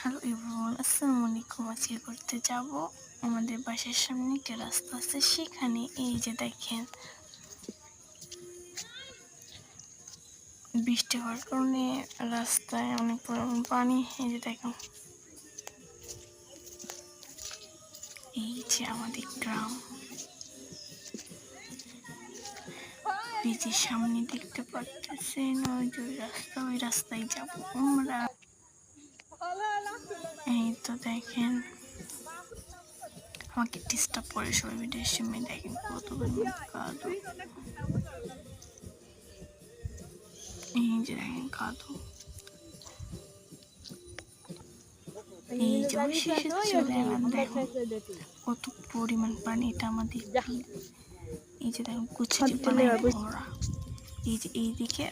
Hello everyone, আসসালামু আলাইকুম। আজকে ঘুরতে যাব। আমাদের বাসার সামনে একটা রাস্তা আছে, সেখানে এই যে দেখেন বৃষ্টি হওয়ার কারণে রাস্তায় অনেক পরিমাণ পানি। এই যে দেখেন, এই যে আমাদের গ্রাম। এই যে সামনে দেখতে পাচ্ছেন ওই যে রাস্তা, ওই রাস্তায় যাব আমরা। এই তো দেখেন, আমাকে ডিস্টার্ব করে সবাই ভিডিওর সামনে। দেখেন কত পরিমাণ কাদু। এই যে দেখেন কাদু। এই যে শেষে চলে গেলাম। দেখো কত পরিমাণ পানি, এটা আমাদের। এই যে দেখো কুচি পানি ভরা। এই যে এইদিকে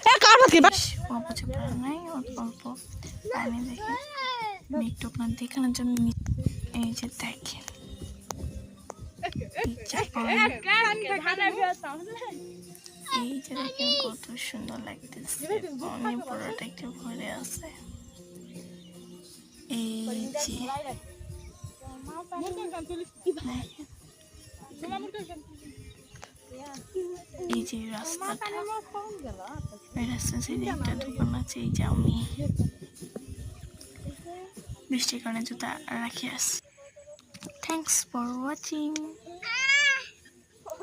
অল্প নাই, অল্প পানি। দেখেন আমি একটু আপনার দেখানোর জন্য। এই যে দেখেন এই যে দেখেন কত সুন্দর লাগতেছে। অনেক বড়টা একটু ভরে আছে। এই যে এই যে রাস্তাটা, এই রাস্তা সাইডে একটা দোকান আছে। এই যে আমি বৃষ্টির কারণে জুতা রাখি আসি। Thanks for watching.